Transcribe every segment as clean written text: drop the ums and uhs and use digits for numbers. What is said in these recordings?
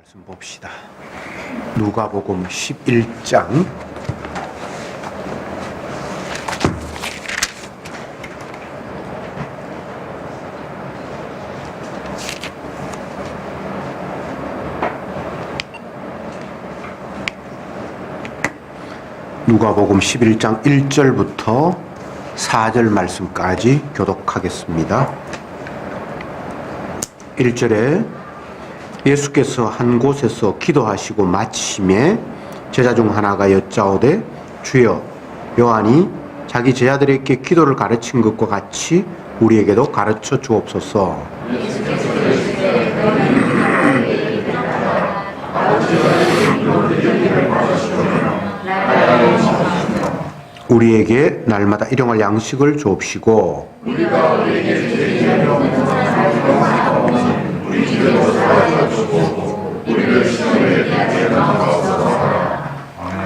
말씀 봅시다. 누가복음 11장 누가복음 11장 1절부터 4절 말씀까지 교독하겠습니다. 1절에 예수께서 한 곳에서 기도하시고 마치심에 제자 중 하나가 여짜오되 주여, 요한이 자기 제자들에게 기도를 가르친 것과 같이 우리에게도 가르쳐 주옵소서. 우리에게 날마다 일용할 양식을 주옵시고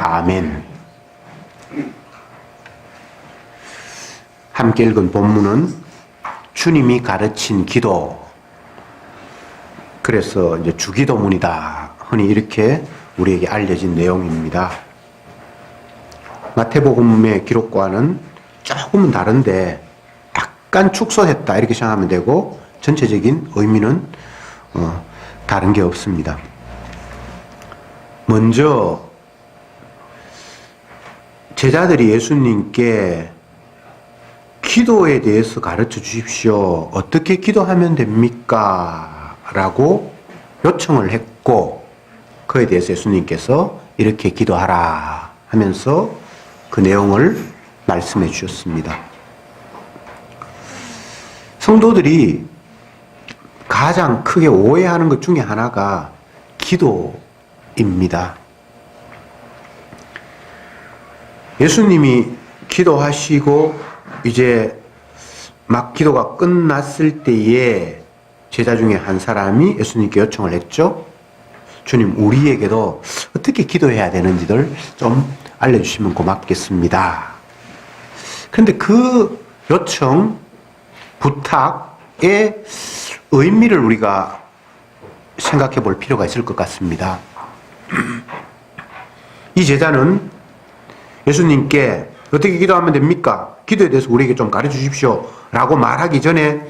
아멘. 함께 읽은 본문은 주님이 가르친 기도, 그래서 이제 주기도문이다, 흔히 이렇게 우리에게 알려진 내용입니다. 마태복음의 기록과는 조금은 다른데 약간 축소했다 이렇게 생각하면 되고, 전체적인 의미는 다른 게 없습니다. 먼저 제자들이 예수님께 기도에 대해서 가르쳐 주십시오. 어떻게 기도하면 됩니까? 라고 요청을 했고, 그에 대해서 예수님께서 이렇게 기도하라 하면서 그 내용을 말씀해 주셨습니다. 성도들이 가장 크게 오해하는 것 중에 하나가 기도입니다. 예수님이 기도하시고 이제 막 기도가 끝났을 때에 제자 중에 한 사람이 예수님께 요청을 했죠. 주님, 우리에게도 어떻게 기도해야 되는지를 좀 알려주시면 고맙겠습니다. 그런데 그 요청, 부탁의 의미를 우리가 생각해 볼 필요가 있을 것 같습니다. 이 제자는 예수님께 어떻게 기도하면 됩니까? 기도에 대해서 우리에게 좀 가르쳐 주십시오 라고 말하기 전에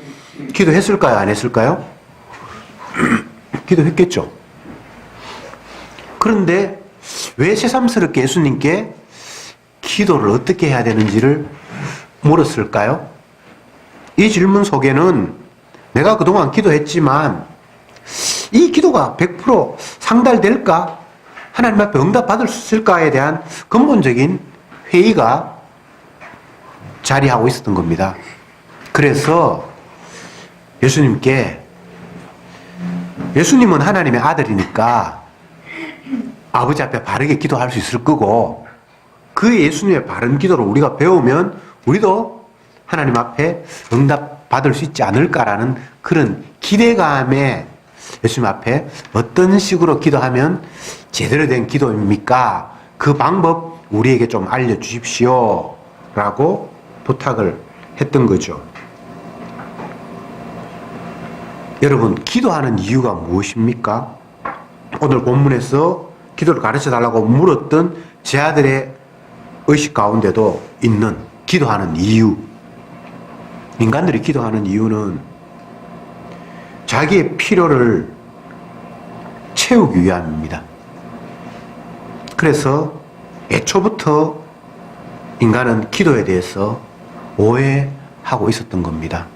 기도했을까요? 안 했을까요? 기도했겠죠. 그런데 왜 새삼스럽게 예수님께 기도를 어떻게 해야 되는지를 물었을까요? 이 질문 속에는 내가 그동안 기도했지만 이 기도가 100% 상달될까? 하나님 앞에 응답받을 수 있을까에 대한 근본적인 회의가 자리하고 있었던 겁니다. 그래서 예수님은 하나님의 아들이니까 아버지 앞에 바르게 기도할 수 있을 거고, 그 예수님의 바른 기도를 우리가 배우면 우리도 하나님 앞에 응답받을 수 있지 않을까라는 그런 기대감에 예수님 앞에 어떤 식으로 기도하면 제대로 된 기도입니까? 그 방법 우리에게 좀 알려주십시오 라고 부탁을 했던 거죠. 여러분, 기도하는 이유가 무엇입니까? 오늘 본문에서 기도를 가르쳐 달라고 물었던 제 아들의 의식 가운데도 있는 기도하는 이유. 인간들이 기도하는 이유는 자기의 필요를 채우기 위함입니다. 그래서 애초부터 인간은 기도에 대해서 오해하고 있었던 겁니다.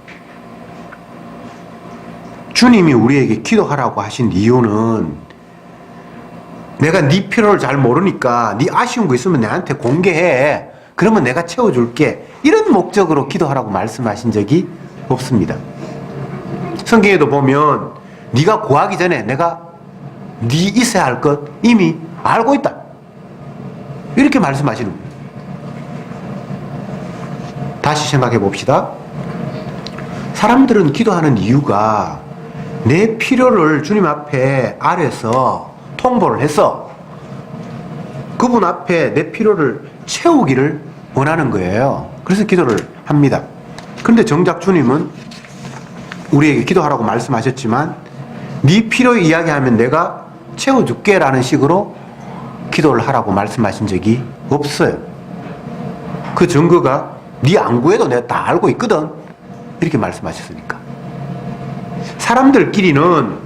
주님이 우리에게 기도하라고 하신 이유는 내가 네 필요를 잘 모르니까 네 아쉬운 거 있으면 내한테 공개해. 그러면 내가 채워줄게. 이런 목적으로 기도하라고 말씀하신 적이 없습니다. 성경에도 보면 네가 구하기 전에 내가 네 있어야 할 것 이미 알고 있다, 이렇게 말씀하시는 거예요. 다시 생각해 봅시다. 사람들은 기도하는 이유가 내 필요를 주님 앞에 아래서 통보를 해서 그분 앞에 내 필요를 채우기를 원하는 거예요. 그래서 기도를 합니다. 그런데 정작 주님은 우리에게 기도하라고 말씀하셨지만 네 필요 이야기하면 내가 채워줄게 라는 식으로 기도를 하라고 말씀하신 적이 없어요. 그 증거가 네 안 구해도 내가 다 알고 있거든 이렇게 말씀하셨으니까. 사람들끼리는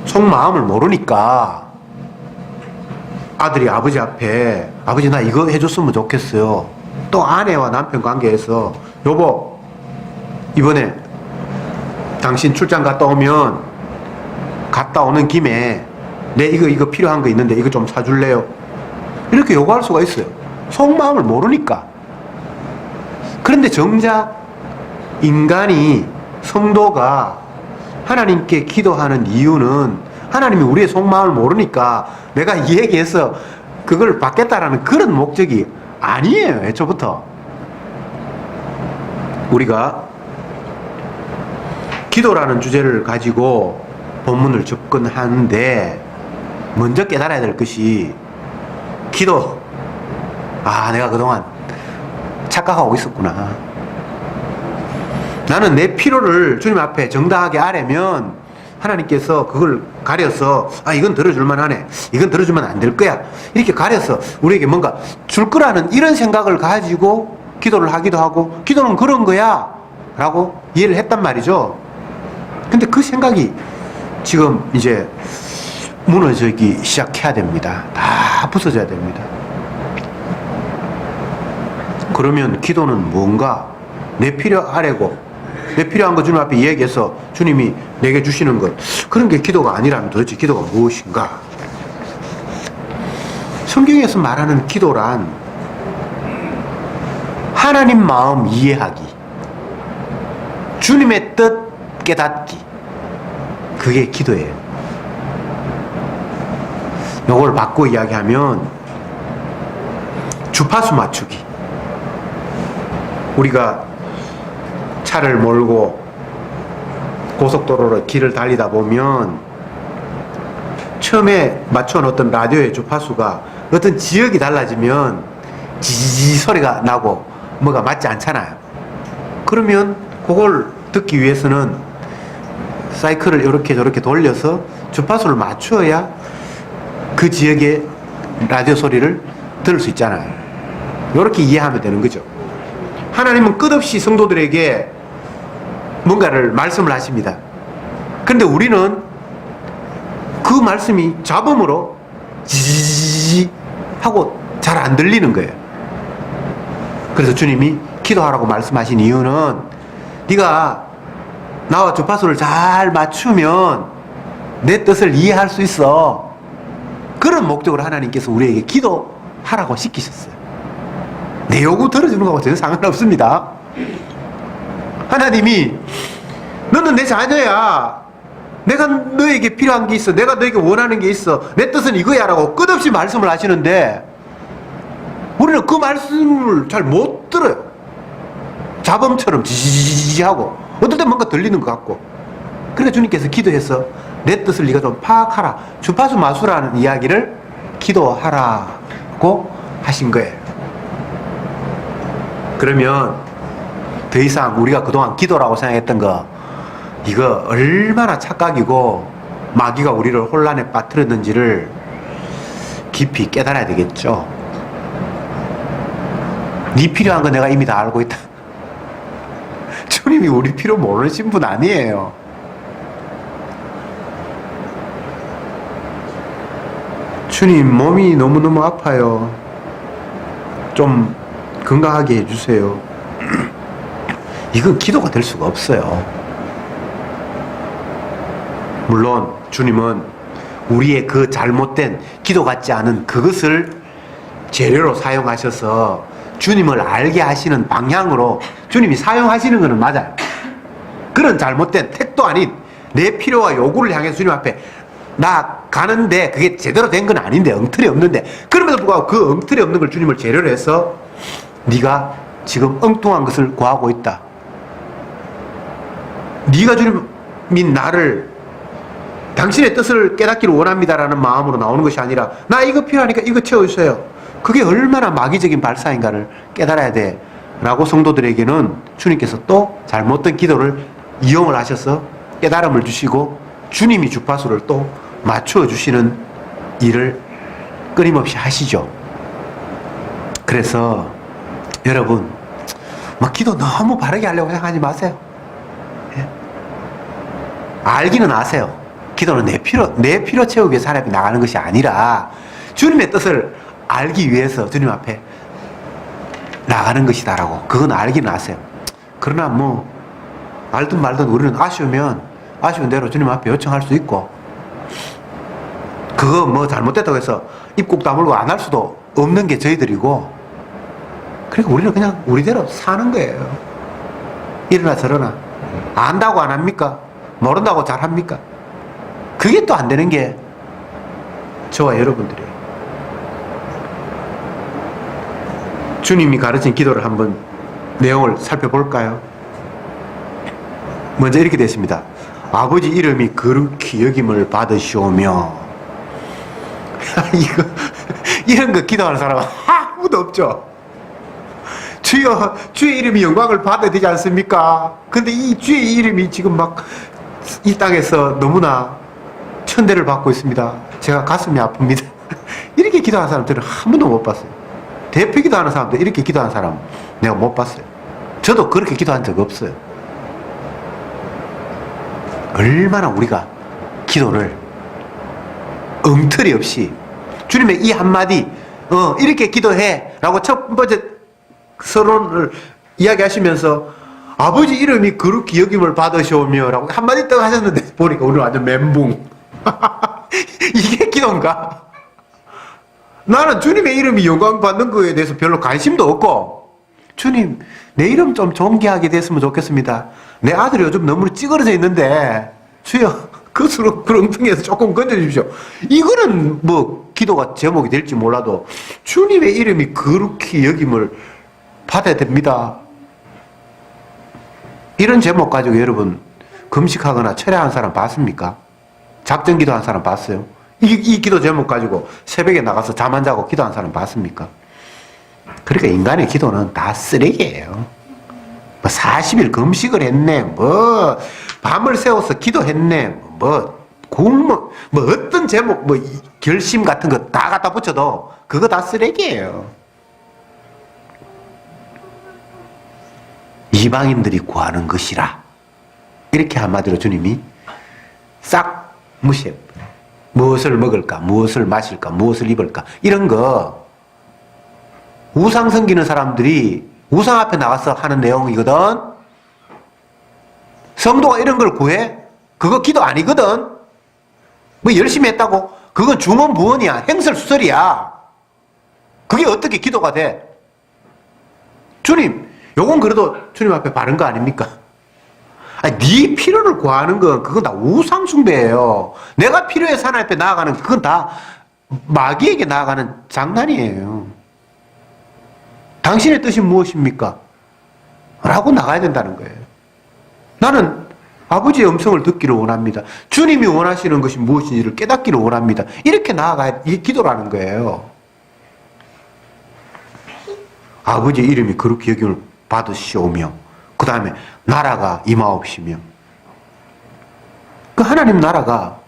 속마음을 모르니까 아들이 아버지 앞에 아버지 나 이거 해줬으면 좋겠어요. 또 아내와 남편 관계에서 여보 이번에 당신 출장 갔다 오면 갔다 오는 김에 내 이거 필요한 거 있는데 이거 좀 사줄래요? 이렇게 요구할 수가 있어요. 속마음을 모르니까. 그런데 정작 인간이 성도가 하나님께 기도하는 이유는 하나님이 우리의 속마음을 모르니까 내가 이 얘기해서 그걸 받겠다라는 그런 목적이 아니에요. 애초부터. 우리가 기도라는 주제를 가지고 본문을 접근하는데 먼저 깨달아야 될 것이 기도. 내가 그동안 착각하고 있었구나. 나는 내 필요를 주님 앞에 정당하게 아뢰면 하나님께서 그걸 가려서 이건 들어줄만 하네, 이건 들어주면 안 될 거야, 이렇게 가려서 우리에게 뭔가 줄 거라는 이런 생각을 가지고 기도를 하기도 하고 기도는 그런 거야 라고 이해를 했단 말이죠. 근데 그 생각이 지금 이제 무너지기 시작해야 됩니다. 다 부서져야 됩니다. 그러면 기도는 뭔가? 내 필요 아래고 내 필요한 거 주님 앞에 이야기해서 주님이 내게 주시는 것, 그런 게 기도가 아니라면 도대체 기도가 무엇인가? 성경에서 말하는 기도란 하나님 마음 이해하기, 주님의 뜻 깨닫기, 그게 기도예요. 요걸 바꿔 이야기하면 주파수 맞추기. 우리가 차를 몰고 고속도로로 길을 달리다 보면 처음에 맞춰놓던 라디오의 주파수가 어떤 지역이 달라지면 지지지 소리가 나고 뭐가 맞지 않잖아요. 그러면 그걸 듣기 위해서는 사이클을 이렇게 저렇게 돌려서 주파수를 맞추어야 그 지역의 라디오 소리를 들을 수 있잖아요. 이렇게 이해하면 되는 거죠. 하나님은 끝없이 성도들에게 뭔가를 말씀을 하십니다. 그런데 우리는 그 말씀이 잡음으로 지지지 하고 잘 안 들리는 거예요. 그래서 주님이 기도하라고 말씀하신 이유는 네가 나와 주파수를 잘 맞추면 내 뜻을 이해할 수 있어. 그런 목적으로 하나님께서 우리에게 기도하라고 시키셨어요. 내 요구 들어주는 거하고 전혀 상관없습니다. 하나님이 너는 내 자녀야, 내가 너에게 필요한 게 있어, 내가 너에게 원하는 게 있어, 내 뜻은 이거야 라고 끝없이 말씀을 하시는데 우리는 그 말씀을 잘 못 들어요. 잡음처럼 지지지지 하고 어떨 때 뭔가 들리는 것 같고. 그러니까 주님께서 기도해서 내 뜻을 네가 좀 파악하라, 주파수 마수라는 이야기를 기도하라고 하신 거예요. 그러면 더 이상 우리가 그동안 기도라고 생각했던 거, 이거 얼마나 착각이고 마귀가 우리를 혼란에 빠뜨렸는지를 깊이 깨달아야 되겠죠. 네 필요한 거 내가 이미 다 알고 있다. 주님이 우리 필요 모르신 분 아니에요. 주님 몸이 너무너무 아파요, 좀 건강하게 해주세요. 이건 기도가 될 수가 없어요. 물론 주님은 우리의 그 잘못된 기도 같지 않은 그것을 재료로 사용하셔서 주님을 알게 하시는 방향으로 주님이 사용하시는 것은 맞아요. 그런 잘못된 택도 아닌 내 필요와 요구를 향해서 주님 앞에 나 가는데 그게 제대로 된 건 아닌데, 엉터리 없는데, 그럼에도 불구하고 그 엉터리 없는 걸 주님을 재료로 해서 네가 지금 엉뚱한 것을 구하고 있다, 네가 주님이 나를 당신의 뜻을 깨닫기를 원합니다라는 마음으로 나오는 것이 아니라 나 이거 필요하니까 이거 채워주세요, 그게 얼마나 마귀적인 발사인가를 깨달아야 돼 라고 성도들에게는 주님께서 또 잘못된 기도를 이용을 하셔서 깨달음을 주시고 주님이 주파수를 또 맞추어 주시는 일을 끊임없이 하시죠. 그래서 여러분 막 기도 너무 바르게 하려고 생각하지 마세요. 예? 알기는 아세요. 기도는 내 필요 채우기 위해서 하나님 앞에 나가는 것이 아니라 주님의 뜻을 알기 위해서 주님 앞에 나가는 것이다라고. 그건 알기는 아세요. 그러나 뭐 알든 말든 우리는 아쉬우면 아쉬운 대로 주님 앞에 요청할 수 있고, 그거 뭐 잘못됐다고 해서 입 꼭 다물고 안 할 수도 없는 게 저희들이고, 그러니까 우리는 그냥 우리대로 사는 거예요. 이러나 저러나. 안다고 안 합니까? 모른다고 잘 합니까? 그게 또 안 되는 게 저와 여러분들이에요. 주님이 가르친 기도를 한번 내용을 살펴볼까요? 먼저 이렇게 됐습니다. 아버지 이름이 거룩히 여김을 받으시오며. 이런 거 기도하는 사람은 아무도 없죠. 주여, 주의 이름이 영광을 받아야 되지 않습니까? 근데 이 주의 이름이 지금 막 이 땅에서 너무나 천대를 받고 있습니다. 제가 가슴이 아픕니다. 이렇게 기도하는 사람들은 한 번도 못 봤어요. 대표 기도하는 사람들, 이렇게 기도하는 사람 내가 못 봤어요. 저도 그렇게 기도한 적 없어요. 얼마나 우리가 기도를 엉터리 없이 주님의 이 한마디, 이렇게 기도해 라고 첫 번째 서론을 이야기하시면서 아버지 이름이 거룩히 여김을 받으시오며 라고 한마디 딱 하셨는데 보니까 오늘 완전 멘붕. 이게 기도인가? 나는 주님의 이름이 영광 받는 거에 대해서 별로 관심도 없고, 주님 내 이름 좀 존귀하게 됐으면 좋겠습니다. 내 아들이 요즘 너무 찌그러져 있는데 주여 그수로 그렁텅이에서 조금 건져주십시오. 이거는 뭐 기도가 제목이 될지 몰라도 주님의 이름이 거룩히 여김을 받아야 됩니다. 이런 제목 가지고 여러분 금식하거나 철야한 사람 봤습니까? 작전 기도한 사람 봤어요? 이 기도 제목 가지고 새벽에 나가서 잠 안 자고 기도한 사람 봤습니까? 그러니까 인간의 기도는 다 쓰레기예요. 뭐 40일 금식을 했네, 뭐 밤을 새워서 기도했네, 뭐 어떤 제목, 뭐 결심 같은 거 다 갖다 붙여도 그거 다 쓰레기예요. 이방인들이 구하는 것이라, 이렇게 한마디로 주님이 싹 무시해. 무엇을 먹을까, 무엇을 마실까, 무엇을 입을까, 이런 거 우상 섬기는 사람들이 우상 앞에 나가서 하는 내용이거든. 성도가 이런 걸 구해? 그거 기도 아니거든. 뭐 열심히 했다고? 그건 중언부언이야. 행설수설이야. 그게 어떻게 기도가 돼? 주님, 요건 그래도 주님 앞에 바른 거 아닙니까? 아니, 네 필요를 구하는 건 그건 다 우상 숭배예요. 내가 필요해서 하나님 앞에 나아가는 그건 다 마귀에게 나아가는 장난이에요. 당신의 뜻이 무엇입니까? 라고 나가야 된다는 거예요. 나는 아버지의 음성을 듣기를 원합니다. 주님이 원하시는 것이 무엇인지를 깨닫기를 원합니다. 이렇게 나아가야, 이게 기도라는 거예요. 아버지의 이름이 거룩히 여김을 받으시오며, 그 다음에 나라가 임하옵시며. 그 하나님 나라가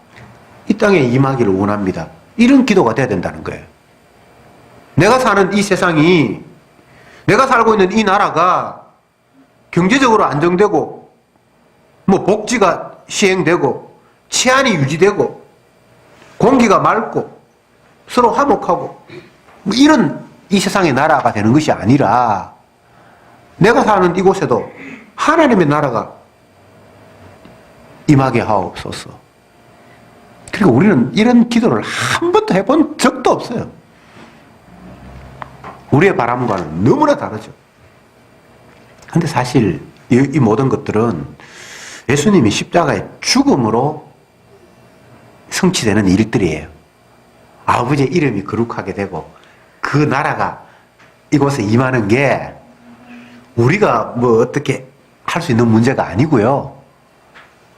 이 땅에 임하기를 원합니다. 이런 기도가 돼야 된다는 거예요. 내가 사는 이 세상이, 내가 살고 있는 이 나라가 경제적으로 안정되고, 뭐 복지가 시행되고, 치안이 유지되고, 공기가 맑고, 서로 화목하고, 뭐 이런 이 세상의 나라가 되는 것이 아니라, 내가 사는 이곳에도 하나님의 나라가 임하게 하옵소서. 그리고 우리는 이런 기도를 한 번도 해본 적도 없어요. 우리의 바람과는 너무나 다르죠. 근데 사실 이 모든 것들은 예수님이 십자가의 죽음으로 성취되는 일들이에요. 아버지의 이름이 거룩하게 되고 그 나라가 이곳에 임하는 게 우리가 뭐 어떻게 할 수 있는 문제가 아니고요.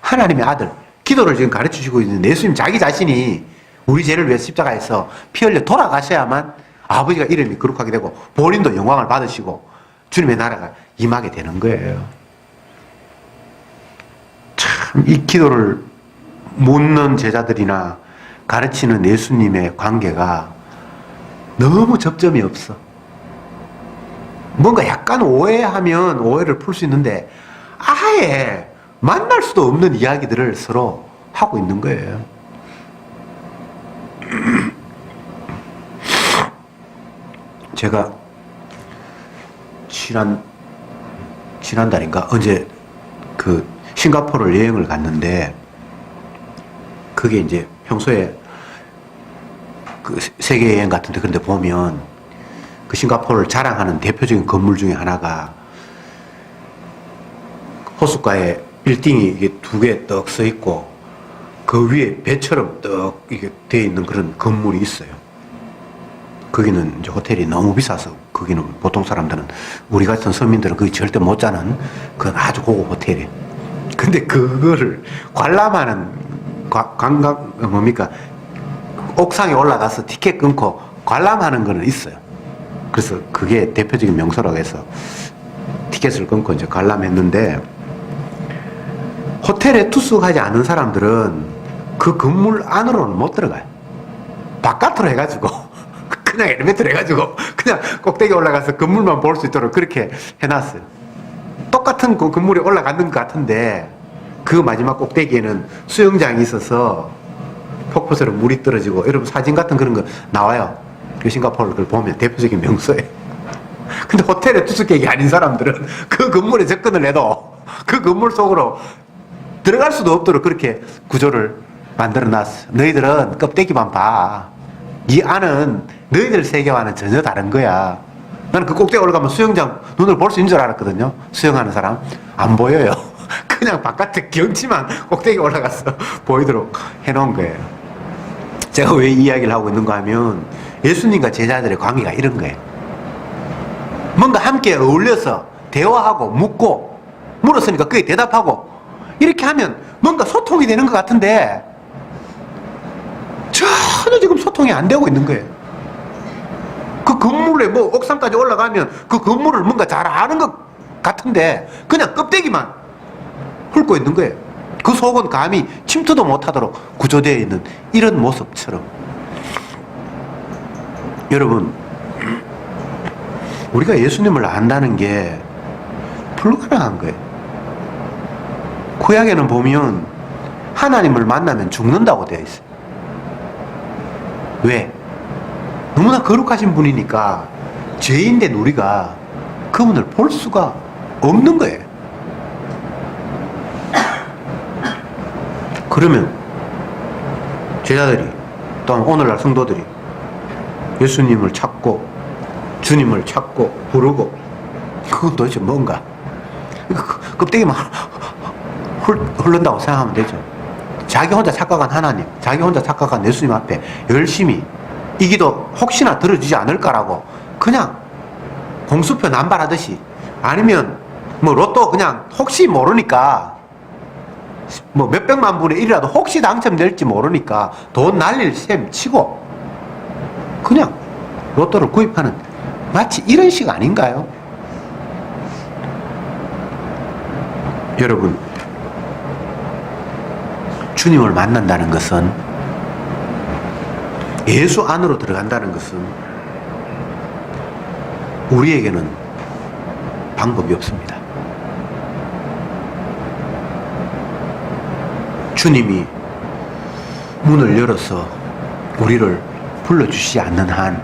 하나님의 아들, 기도를 지금 가르쳐 주시고 있는 예수님 자기 자신이 우리 죄를 위해서 십자가에서 피 흘려 돌아가셔야만 아버지가 이름이 거룩하게 되고 본인도 영광을 받으시고 주님의 나라가 임하게 되는 거예요. 참 이 기도를 묻는 제자들이나 가르치는 예수님의 관계가 너무 접점이 없어. 뭔가 약간 오해하면 오해를 풀 수 있는데 아예 만날 수도 없는 이야기들을 서로 하고 있는 거예요. 제가 지난달인가 언제 그 싱가포르를 여행을 갔는데 그게 이제 평소에 그 세계 여행 같은데 그런데 보면 그 싱가포르를 자랑하는 대표적인 건물 중에 하나가 호숫가에 빌딩이 이게 두 개 떡 서 있고 그 위에 배처럼 떡 이게 되어 있는 그런 건물이 있어요. 거기는 이제 호텔이 너무 비싸서 거기는 보통 사람들은 우리 같은 서민들은 거기 절대 못 자는 그건 아주 고급 호텔이에요. 근데 그거를 관람하는 관광 뭡니까 옥상에 올라가서 티켓 끊고 관람하는 거는 있어요. 그래서 그게 대표적인 명소라고 해서 티켓을 끊고 이제 관람했는데 호텔에 투숙하지 않은 사람들은 그 건물 안으로는 못 들어가요. 바깥으로 해가지고 그냥 엘리베이터로 해가지고 그냥 꼭대기 올라가서 건물만 볼 수 있도록 그렇게 해놨어요. 똑같은 그 건물에 올라가는 것 같은데 그 마지막 꼭대기에는 수영장이 있어서 폭포처럼 물이 떨어지고 여러분 사진 같은 그런 거 나와요. 그 싱가포르 그걸 보면 대표적인 명소예요. 근데 호텔에 투숙객이 아닌 사람들은 그 건물에 접근을 해도 그 건물 속으로 들어갈 수도 없도록 그렇게 구조를 만들어 놨어. 너희들은 껍데기만 봐. 이 안은 너희들 세계와는 전혀 다른 거야. 나는 그 꼭대기 올라가면 수영장 눈을 볼 수 있는 줄 알았거든요. 수영하는 사람 안 보여요. 그냥 바깥에 경치만 꼭대기 올라가서 보이도록 해놓은 거예요. 제가 왜 이 이야기를 하고 있는가 하면 예수님과 제자들의 관계가 이런 거예요. 뭔가 함께 어울려서 대화하고 묻고 물었으니까 그게 대답하고 이렇게 하면 뭔가 소통이 되는 것 같은데 전혀 지금 소통이 안 되고 있는 거예요. 그 건물에 뭐 옥상까지 올라가면 그 건물을 뭔가 잘 아는 것 같은데 그냥 껍데기만 훑고 있는 거예요. 그 속은 감히 침투도 못하도록 구조되어 있는 이런 모습처럼. 여러분 우리가 예수님을 안다는 게 불가능한 거예요. 구약에는 보면 하나님을 만나면 죽는다고 되어 있어요. 왜? 너무나 거룩하신 분이니까 죄인된 우리가 그분을 볼 수가 없는 거예요. 그러면 제자들이 또한 오늘날 성도들이 예수님을 찾고 주님을 찾고 부르고 그건 도대체 뭔가 껍데기만 흐른다고 생각하면 되죠. 자기 혼자 착각한 하나님, 자기 혼자 착각한 예수님 앞에 열심히 이 기도 혹시나 들어주지 않을까라고 그냥 공수표 남발하듯이 아니면 뭐 로또 그냥 혹시 모르니까 뭐 몇백만 분의 1이라도 혹시 당첨될지 모르니까 돈 날릴 셈 치고 그냥 로또를 구입하는 마치 이런 식 아닌가요? 여러분 주님을 만난다는 것은 예수 안으로 들어간다는 것은 우리에게는 방법이 없습니다. 주님이 문을 열어서 우리를 불러주시지 않는 한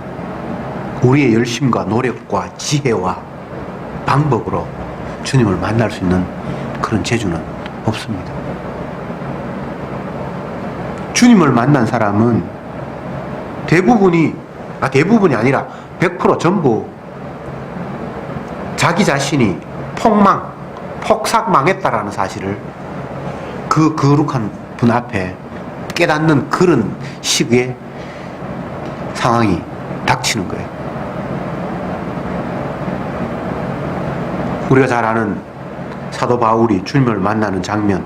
우리의 열심과 노력과 지혜와 방법으로 주님을 만날 수 있는 그런 재주는 없습니다. 주님을 만난 사람은 대부분이 아니라 100% 전부 자기 자신이 폭삭망했다라는 사실을 그 거룩한 분 앞에 깨닫는 그런 시기의 상황이 닥치는 거예요. 우리가 잘 아는 사도 바울이 주님을 만나는 장면,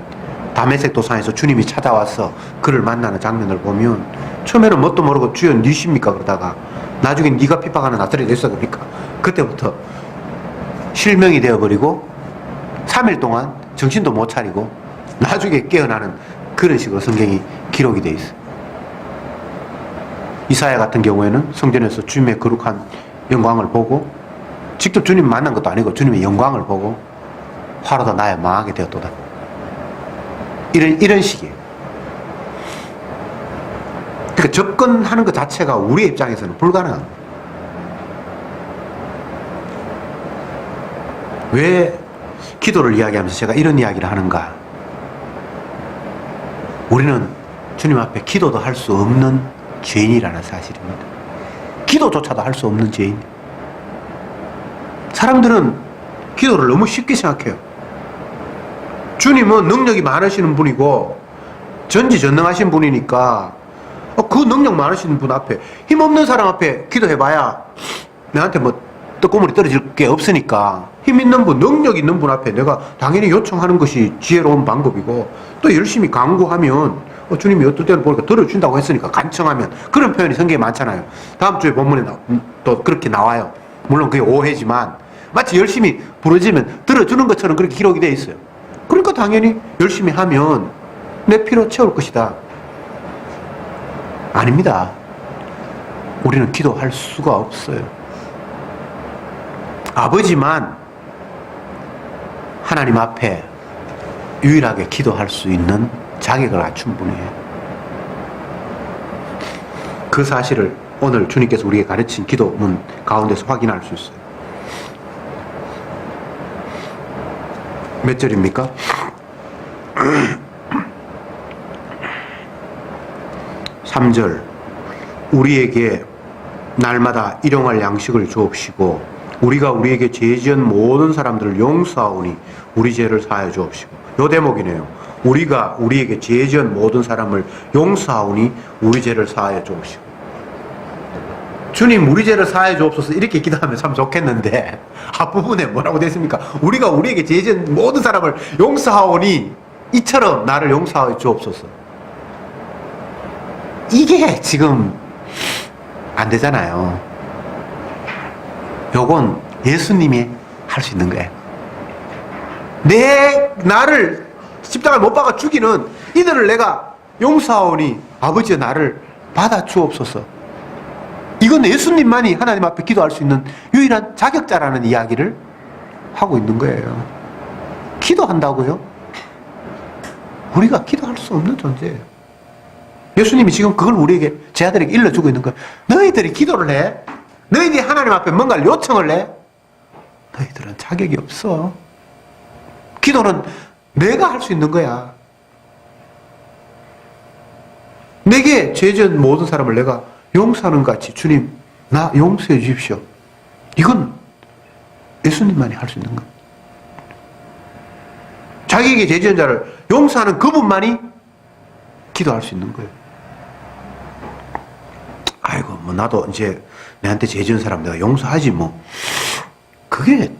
다메섹 도상에서 주님이 찾아와서 그를 만나는 장면을 보면 처음에는 뭣도 모르고 주여 니십니까 그러다가 나중에 네가 핍박하는 나사렛 예수다 그러니까 그때부터 실명이 되어버리고 3일 동안 정신도 못 차리고 나중에 깨어나는 그런 식으로 성경이 기록이 되어 있어요. 이사야 같은 경우에는 성전에서 주님의 거룩한 영광을 보고 직접 주님 만난 것도 아니고 주님의 영광을 보고 화로다 나야 망하게 되었도다. 이런 식이에요. 그러니까 접근하는 것 자체가 우리의 입장에서는 불가능한 거예요. 왜 기도를 이야기하면서 제가 이런 이야기를 하는가? 우리는 주님 앞에 기도도 할 수 없는 죄인이라는 사실입니다. 기도조차도 할 수 없는 죄인. 사람들은 기도를 너무 쉽게 생각해요. 주님은 능력이 많으시는 분이고 전지전능하신 분이니까 그 능력 많으신 분 앞에, 힘없는 사람 앞에 기도해봐야 내한테 뭐 떡고물이 떨어질 게 없으니까 힘 있는 분, 능력 있는 분 앞에 내가 당연히 요청하는 것이 지혜로운 방법이고, 또 열심히 간구하면 주님이 어떨 때는 보니까 들어준다고 했으니까 간청하면, 그런 표현이 성경에 많잖아요. 다음 주에 본문에 또 그렇게 나와요. 물론 그게 오해지만 마치 열심히 부르짖으면 들어주는 것처럼 그렇게 기록이 되어 있어요. 그러니까 당연히 열심히 하면 내 필요 채울 것이다. 아닙니다. 우리는 기도할 수가 없어요. 아버지만 하나님 앞에 유일하게 기도할 수 있는 자격을 갖춘 분이에요. 그 사실을 오늘 주님께서 우리에게 가르친 기도문 가운데서 확인할 수 있어요. 몇 절입니까? 3절. 우리에게 날마다 일용할 양식을 주옵시고 우리가 우리에게 죄 지은 모든 사람들을 용서하오니 우리 죄를 사하여 주옵시고. 요 대목이네요. 우리가 우리에게 죄 지은 모든 사람을 용서하오니 우리 죄를 사하여 주옵시고. 주님 우리 죄를 사하여 주옵소서 이렇게 기도하면 참 좋겠는데 앞부분에 뭐라고 되어 있습니까? 우리가 우리에게 죄 지은 모든 사람을 용서하오니 이처럼 나를 용서하여 주옵소서. 이게 지금 안 되잖아요. 요건 예수님이 할 수 있는 거예요. 나를 십자가를 못 박아 죽이는 이들을 내가 용서하오니 아버지여 나를 받아 주옵소서. 이건 예수님만이 하나님 앞에 기도할 수 있는 유일한 자격자라는 이야기를 하고 있는 거예요. 기도한다고요? 우리가 기도할 수 없는 존재예요. 예수님이 지금 그걸 우리에게, 제 아들에게 일러주고 있는 거예요. 너희들이 기도를 해? 너희들이 하나님 앞에 뭔가를 요청을 해? 너희들은 자격이 없어. 기도는 내가 할 수 있는 거야. 내게 죄 지은 모든 사람을 내가 용서하는 것 같이 주님 나 용서해 주십시오. 이건 예수님만이 할 수 있는 거예요. 자기에게 죄 지은 자를 용서하는 그분만이 기도할 수 있는 거예요. 아이고 뭐 나도 이제 내한테 죄 지은 사람 내가 용서하지 뭐. 그게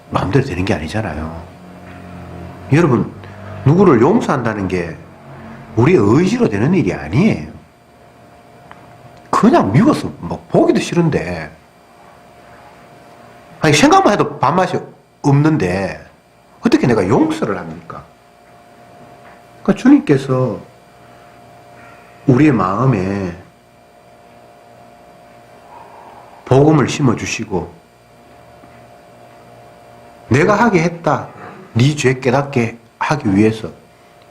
마음대로 되는 게 아니잖아요. 여러분 누구를 용서한다는 게 우리의 의지로 되는 일이 아니에요. 그냥 미워서 뭐 보기도 싫은데, 아니 생각만 해도 밥맛이 없는데 어떻게 내가 용서를 합니까? 그러니까 주님께서 우리의 마음에 복음을 심어주시고 내가 하게 했다, 네 죄 깨닫게 하기 위해서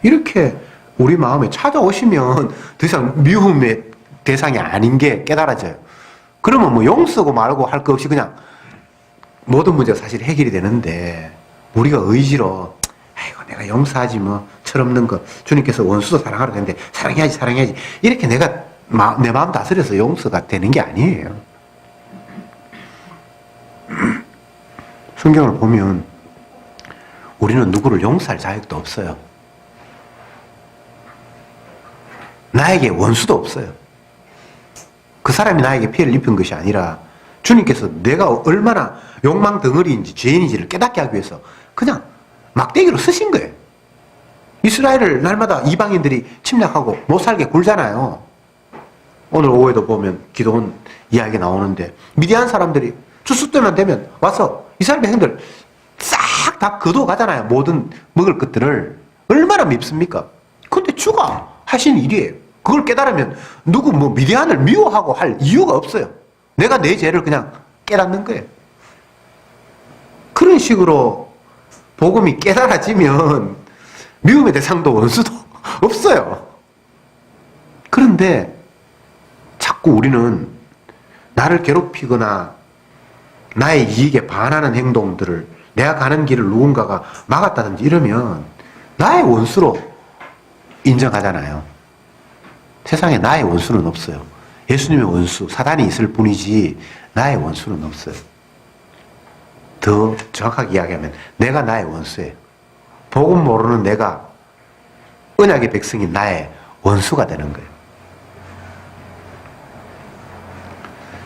이렇게 우리 마음에 찾아오시면 더 이상 미움의 대상이 아닌 게 깨달아져요. 그러면 뭐 용서고 말고 할 거 없이 그냥 모든 문제가 사실 해결이 되는데, 우리가 의지로 아이고 내가 용서하지 뭐 철없는 거, 주님께서 원수도 사랑하라고 했는데 사랑해야지 이렇게 내가 내 마음 다스려서 용서가 되는 게 아니에요. 성경을 보면 우리는 누구를 용서할 자격도 없어요. 나에게 원수도 없어요. 그 사람이 나에게 피해를 입힌 것이 아니라 주님께서 내가 얼마나 욕망 덩어리인지 죄인인지를 깨닫게 하기 위해서 그냥 막대기로 쓰신 거예요. 이스라엘을 날마다 이방인들이 침략하고 못 살게 굴잖아요. 오늘 오후에도 보면 기도원 이야기 나오는데 미디안 사람들이 추수 때만 되면 와서 이스라엘 백성들 싹 다 거둬 가잖아요. 모든 먹을 것들을. 얼마나 밉습니까? 근데 주가 하신 일이에요. 그걸 깨달으면 누구 뭐 미디안을 미워하고 할 이유가 없어요. 내가 내 죄를 그냥 깨닫는 거예요. 그런 식으로 복음이 깨달아지면 미움의 대상도 원수도 없어요. 그런데 자꾸 우리는 나를 괴롭히거나 나의 이익에 반하는 행동들을 내가 가는 길을 누군가가 막았다든지 이러면 나의 원수로 인정하잖아요. 세상에 나의 원수는 없어요. 예수님의 원수, 사단이 있을 뿐이지 나의 원수는 없어요. 더 정확하게 이야기하면 내가 나의 원수예요. 복음 모르는 내가 언약의 백성인 나의 원수가 되는 거예요.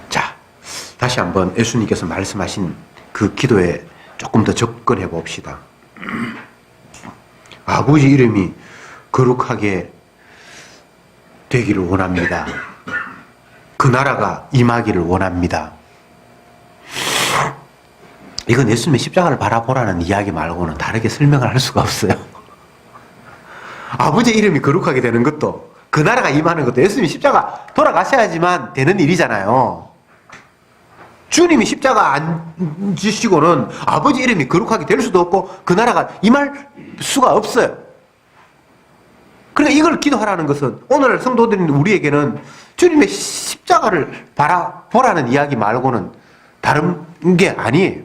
자, 다시 한번 예수님께서 말씀하신 그 기도에 조금 더 접근해 봅시다. 아버지 이름이 거룩하게 되기를 원합니다. 그 나라가 임하기를 원합니다. 이건 예수님의 십자가를 바라보라는 이야기 말고는 다르게 설명을 할 수가 없어요. 아버지의 이름이 거룩하게 되는 것도 그 나라가 임하는 것도 예수님이 십자가 돌아가셔야지만 되는 일이잖아요. 주님이 십자가 안 지시고는 아버지 이름이 거룩하게 될 수도 없고 그 나라가 임할 수가 없어요. 그러니까 이걸 기도하라는 것은 오늘 성도들인 우리에게는 주님의 십자가를 바라보라는 이야기 말고는 다른 게 아니에요.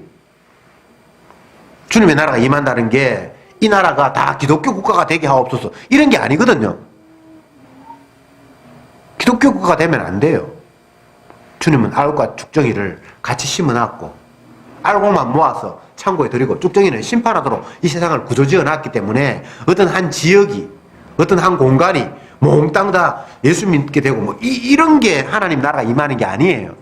주님의 나라가 임한다는 게 이 나라가 다 기독교 국가가 되게 하옵소서 이런 게 아니거든요. 기독교 국가가 되면 안 돼요. 주님은 알과 쭉정이를 같이 심어놨고 알곡만 모아서 창고에 들이고 쭉정이는 심판하도록 이 세상을 구조지어 놨기 때문에 어떤 한 지역이 어떤 한 공간이 몽땅 다 예수 믿게 되고 뭐 이런 게 하나님 나라가 임하는 게 아니에요.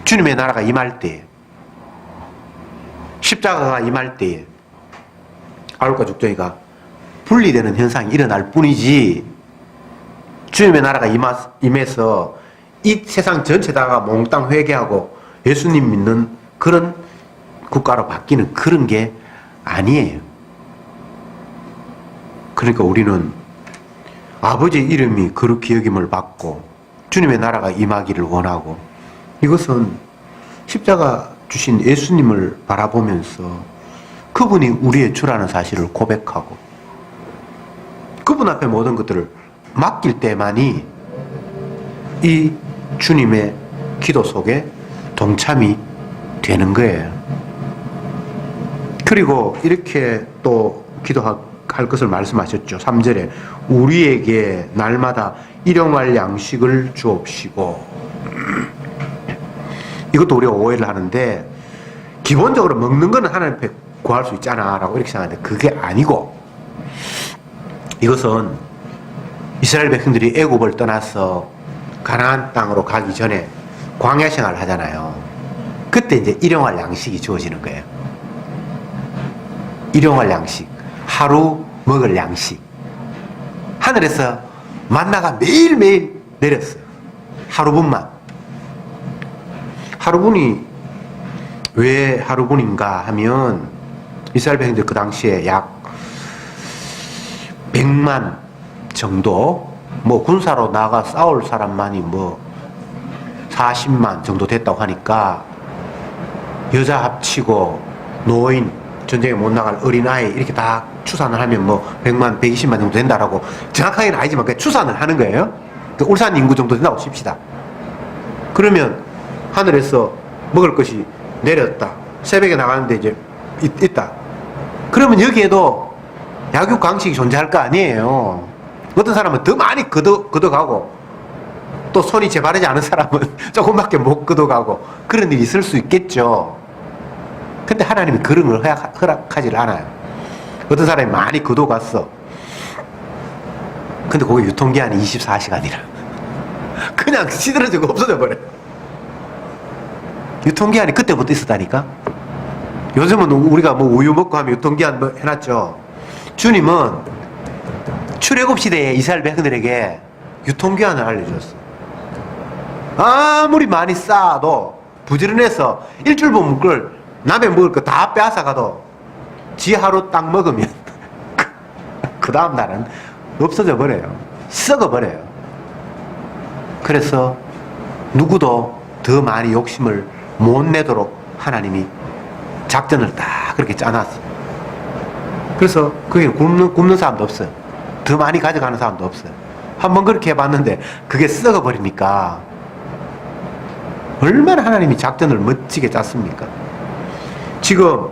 주님의 나라가 임할 때 십자가가 임할 때에 알과 죽정이가 분리되는 현상이 일어날 뿐이지 주님의 나라가 임해서 이 세상 전체다가 몽땅 회개하고 예수님 믿는 그런 국가로 바뀌는 그런 게 아니에요. 그러니까 우리는 아버지의 이름이 거룩히 여김을 받고 주님의 나라가 임하기를 원하고 이것은 십자가 주신 예수님을 바라보면서 그분이 우리의 주라는 사실을 고백하고 그분 앞에 모든 것들을 맡길 때만이 이 주님의 기도 속에 동참이 되는 거예요. 그리고 이렇게 또 기도할 것을 말씀하셨죠. 3절에 우리에게 날마다 일용할 양식을 주옵시고 이것도 우리가 오해를 하는데 기본적으로 먹는 거는 하나님 앞에 구할 수 있잖아 라고 이렇게 생각하는데 그게 아니고 이것은 이스라엘 백성들이 애굽을 떠나서 가나안 땅으로 가기 전에 광야 생활을 하잖아요. 그때 이제 일용할 양식이 주어지는 거예요. 일용할 양식, 하루 먹을 양식. 하늘에서 만나가 매일매일 내렸어요. 하루분만. 하루분이 왜 하루분인가 하면 이스라엘 백성들 그 당시에 약 100만 정도 뭐 군사로 나가 싸울 사람만이 뭐 40만 정도 됐다고 하니까 여자 합치고 노인 전쟁에 못 나갈 어린아이 이렇게 다 추산을 하면 뭐 100만 120만 정도 된다라고 정확하게는 아니지만 그냥 추산을 하는 거예요. 그 울산 인구 정도 된다고 칩시다. 그러면 하늘에서 먹을 것이 내렸다. 새벽에 나가는데 이제 있다. 그러면 여기에도 약육 강식이 존재할 거 아니에요. 어떤 사람은 더 많이 걷어가고 또 손이 재바르지 않은 사람은 조금밖에 못 걷어가고 그런 일이 있을 수 있겠죠. 근데 하나님이 그런 걸 허락하지 않아요. 어떤 사람이 많이 걷어갔어. 근데 그게 유통기한이 24시간이라 그냥 시들어지고 없어져 버려. 유통기한이 그때부터 있었다니까. 요즘은 우리가 뭐 우유 먹고 하면 유통기한 뭐 해놨죠. 주님은 출애굽 시대에 이스라엘 백성들에게 유통기한을 알려줬어. 아무리 많이 쌓아도 부지런해서 일주일 먹을 걸 남의 먹을 거 다 빼앗아가도 지 하루 딱 먹으면 그 다음 날은 없어져 버려요. 썩어 버려요. 그래서 누구도 더 많이 욕심을 못 내도록 하나님이 작전을 딱 그렇게 짜놨어요. 그래서 그게 굶는 사람도 없어요. 더 많이 가져가는 사람도 없어요. 한번 그렇게 해봤는데 그게 썩어 버리니까 얼마나 하나님이 작전을 멋지게 짰습니까? 지금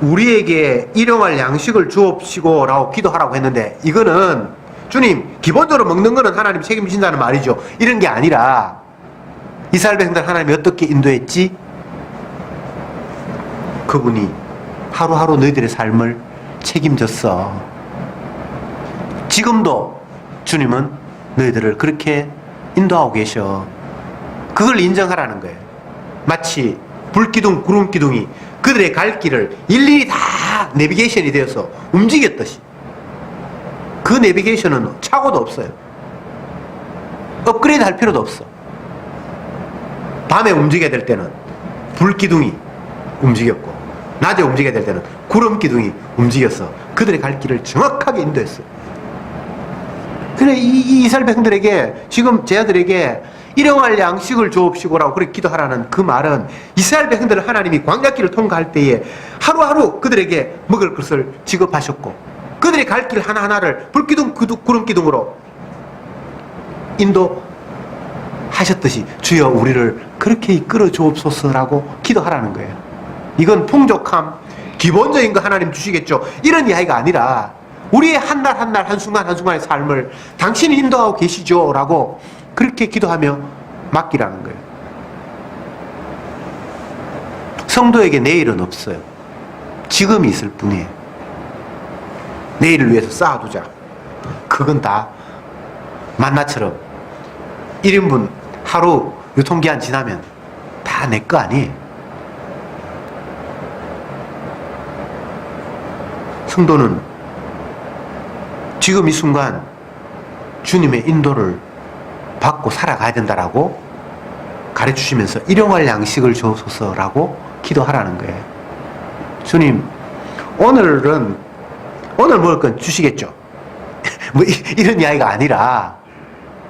우리에게 일용할 양식을 주옵시고 라고 기도하라고 했는데, 이거는 주님 기본적으로 먹는 거는 하나님 책임지신다는 말이죠. 이런 게 아니라 이스라엘 백성들 하나님이 어떻게 인도했지? 그분이 하루하루 너희들의 삶을 책임졌어. 지금도 주님은 너희들을 그렇게 인도하고 계셔. 그걸 인정하라는 거예요. 마치 불기둥, 구름기둥이 그들의 갈 길을 일일이 다 내비게이션이 되어서 움직였듯이, 그 내비게이션은 착오도 없어요. 업그레이드 할 필요도 없어. 밤에 움직여야 될 때는 불기둥이 움직였고, 낮에 움직여야 될 때는 구름기둥이 움직여서 그들의 갈 길을 정확하게 인도했어. 그래, 이 이스라엘 백성들에게, 지금 제 아들에게 일용할 양식을 주옵시고라고 그렇게 기도하라는 그 말은, 이스라엘 백성들을 하나님이 광야길을 통과할 때에 하루하루 그들에게 먹을 것을 지급하셨고, 그들의 갈 길 하나하나를 불기둥, 구름기둥으로 인도하셨듯이 주여 우리를 그렇게 이끌어 주옵소서라고 기도하라는 거예요. 이건 풍족함, 기본적인 거 하나님 주시겠죠, 이런 이야기가 아니라 우리의 한날 한날 한순간 한순간의 삶을 당신이 인도하고 계시죠 라고 그렇게 기도하며 맡기라는 거예요. 성도에게 내일은 없어요. 지금이 있을 뿐이에요. 내일을 위해서 쌓아두자, 그건 다 만나처럼 1인분 하루 유통기한 지나면 다 내 거 아니에요. 성도는 지금 이 순간 주님의 인도를 받고 살아가야 된다라고 가르치시면서 일용할 양식을 주옵소서라고 기도하라는 거예요. 주님, 오늘 먹을 건 주시겠죠? 뭐 이런 이야기가 아니라,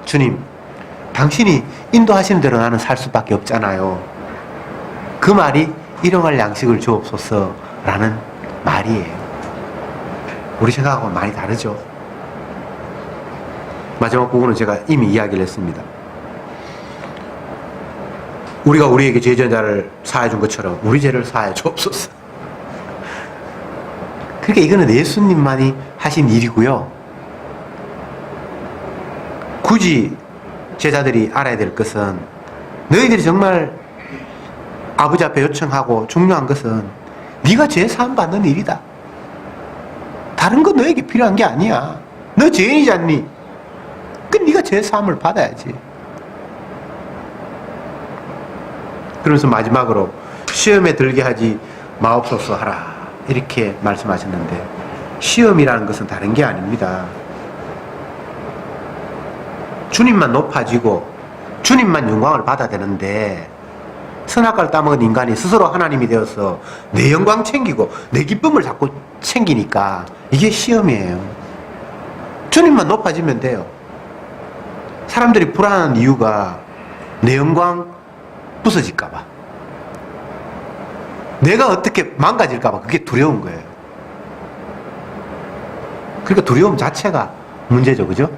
주님, 당신이 인도하시는 대로 나는 살 수밖에 없잖아요. 그 말이 일용할 양식을 주옵소서라는 말이에요. 우리 생각하고는 많이 다르죠. 마지막 부분은 제가 이미 이야기를 했습니다. 우리가 우리에게 죄전자를 사해 준 것처럼 우리 죄를 사해 주옵소서. 그러니까 이거는 예수님만이 하신 일이고요. 굳이 제자들이 알아야 될 것은, 너희들이 정말 아버지 앞에 요청하고 중요한 것은 네가 죄 사함 받는 일이다. 다른 건 너에게 필요한 게 아니야. 너 죄인이지 않니? 그 네가 죄 사함을 받아야지. 그러면서 마지막으로 시험에 들게 하지 마옵소서 하라, 이렇게 말씀하셨는데, 시험이라는 것은 다른 게 아닙니다. 주님만 높아지고 주님만 영광을 받아야 되는데, 선악과를 따먹은 인간이 스스로 하나님이 되어서 내 영광 챙기고 내 기쁨을 자꾸 챙기니까 이게 시험이에요. 주님만 높아지면 돼요. 사람들이 불안한 이유가 내 영광 부서질까봐, 내가 어떻게 망가질까봐, 그게 두려운 거예요. 그러니까 두려움 자체가 문제죠, 그죠?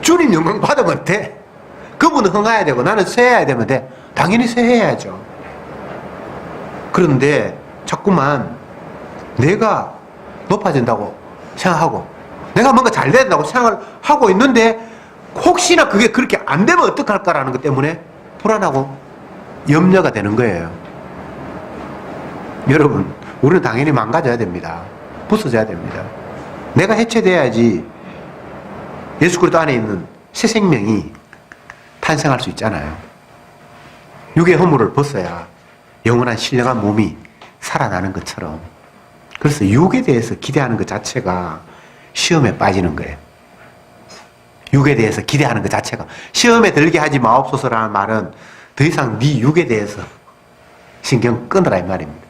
주님 영광 받으면 돼. 그분은 흥해야 되고 나는 쇠해야 되면 돼. 당연히 쇠해야죠. 그런데 자꾸만 내가 높아진다고 생각하고 내가 뭔가 잘 된다고 생각을 하고 있는데, 혹시나 그게 그렇게 안 되면 어떡할까라는 것 때문에 불안하고 염려가 되는 거예요. 여러분, 우리는 당연히 망가져야 됩니다. 부서져야 됩니다. 내가 해체돼야지 예수 그리스도 안에 있는 새 생명이 탄생할 수 있잖아요. 육의 허물을 벗어야 영원한 신령한 몸이 살아나는 것처럼, 그래서 육에 대해서 기대하는 것 자체가 시험에 빠지는 거예요. 육에 대해서 기대하는 것 자체가, 시험에 들게 하지 마옵소서라는 말은 더 이상 네 육에 대해서 신경 끊으라 이 말입니다.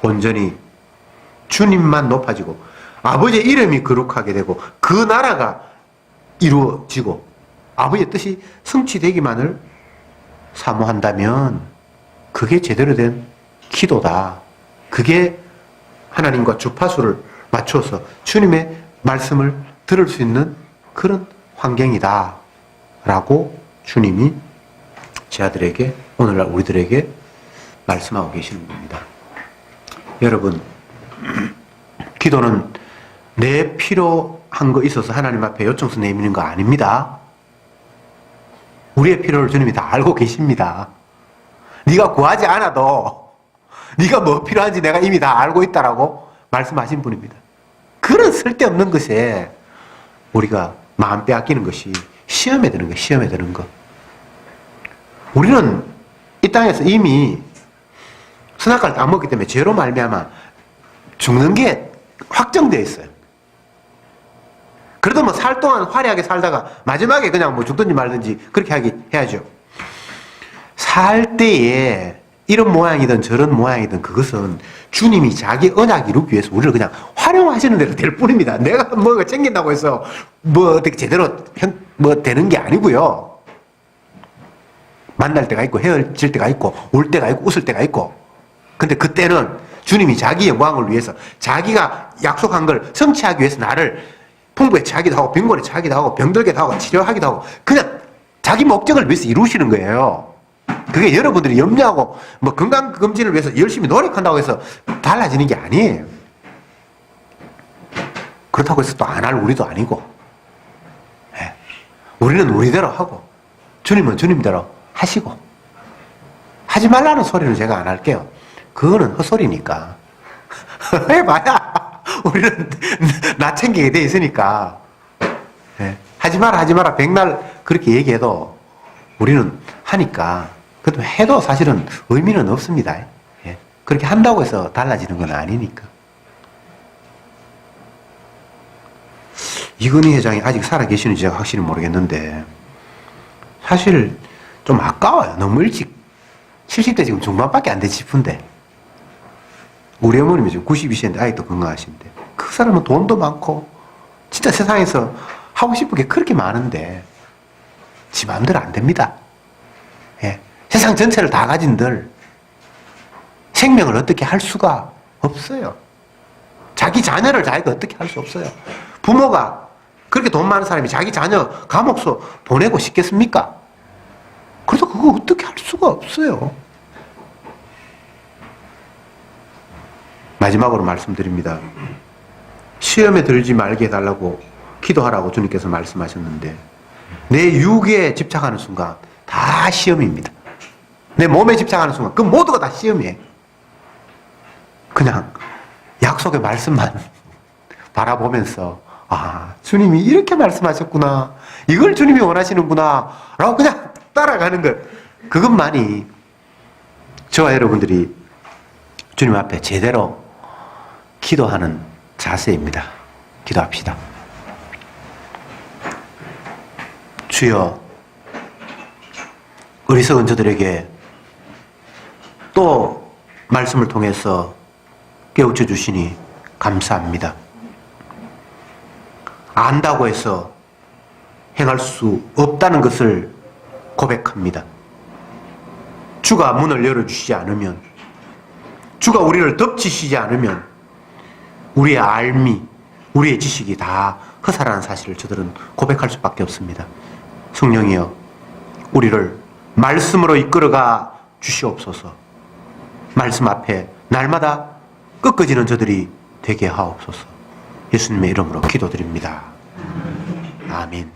온전히 주님만 높아지고 아버지의 이름이 거룩하게 되고 그 나라가 이루어지고 아버지의 뜻이 성취되기만을 사모한다면 그게 제대로 된 기도다. 그게 하나님과 주파수를 맞춰서 주님의 말씀을 들을 수 있는 그런 환경이다 라고 주님이 제 아들에게 오늘날 우리들에게 말씀하고 계시는 겁니다. 여러분, 기도는 내 필요한 거 있어서 하나님 앞에 요청서 내미는 거 아닙니다. 우리의 필요를 주님이 다 알고 계십니다. 네가 구하지 않아도 네가 뭐 필요한지 내가 이미 다 알고 있다라고 말씀하신 분입니다. 그런 쓸데없는 것에 우리가 마음 빼앗기는 것이 시험에 드는 거, 시험에 드는 거. 우리는 이 땅에서 이미 선악과를 다 먹기 때문에 죄로 말미암아 죽는 게 확정되어 있어요. 그래도 뭐 살 동안 화려하게 살다가 마지막에 그냥 뭐 죽든지 말든지 그렇게 해야죠. 살 때에 이런 모양이든 저런 모양이든 그것은 주님이 자기 언약 이루기 위해서 우리를 그냥 활용하시는 대로 될 뿐입니다. 내가 뭐가 챙긴다고 해서 뭐 어떻게 제대로 뭐 되는 게 아니고요. 만날 때가 있고 헤어질 때가 있고 울 때가 있고 웃을 때가 있고, 근데 그때는 주님이 자기 영광을 위해서 자기가 약속한 걸 성취하기 위해서 나를 풍부에 차기도 하고 빈곤에 차기도 하고 병들게도 하고 치료하기도 하고 그냥 자기 목적을 위해서 이루시는 거예요. 그게 여러분들이 염려하고 뭐 건강검진을 위해서 열심히 노력한다고 해서 달라지는 게 아니에요. 그렇다고 해서 또 안 할 우리도 아니고, 네. 우리는 우리대로 하고 주님은 주님대로 하시고, 하지 말라는 소리는 제가 안 할게요. 그거는 헛소리니까. 해봐야 우리는 나 챙기게 돼 있으니까. 네. 하지 마라 백날 그렇게 얘기해도 우리는 하니까. 그래도 해도 사실은 의미는 없습니다. 예. 그렇게 한다고 해서 달라지는 건 아니니까. 이건희 회장이 아직 살아계시는지 제가 확실히 모르겠는데 사실 좀 아까워요. 너무 일찍 70대 지금 중반밖에 안 되지 싶은데, 우리 어머님이 지금 92세인데 아직도 건강하신데, 그 사람은 돈도 많고 진짜 세상에서 하고 싶은 게 그렇게 많은데 지 마음대로 안 됩니다. 예. 세상 전체를 다 가진들 생명을 어떻게 할 수가 없어요. 자기 자녀를 자기가 어떻게 할 수 없어요. 부모가 그렇게 돈 많은 사람이 자기 자녀 감옥소 보내고 싶겠습니까? 그래서 그거 어떻게 할 수가 없어요. 마지막으로 말씀드립니다. 시험에 들지 말게 해달라고 기도하라고 주님께서 말씀하셨는데 내 육에 집착하는 순간 다 시험입니다. 내 몸에 집착하는 순간 그 모두가 다 시험이에요. 그냥 약속의 말씀만 바라보면서 아, 주님이 이렇게 말씀하셨구나, 이걸 주님이 원하시는구나 라고 그냥 따라가는 것, 그것만이 저와 여러분들이 주님 앞에 제대로 기도하는 자세입니다. 기도합시다. 주여, 어리석은 저들에게 또 말씀을 통해서 깨우쳐 주시니 감사합니다. 안다고 해서 행할 수 없다는 것을 고백합니다. 주가 문을 열어주시지 않으면, 주가 우리를 덮치시지 않으면 우리의 알미, 우리의 지식이 다 허사라는 사실을 저들은 고백할 수밖에 없습니다. 성령이여, 우리를 말씀으로 이끌어가 주시옵소서. 말씀 앞에 날마다 꺾어지는 저들이 되게 하옵소서. 예수님의 이름으로 기도드립니다. 아멘.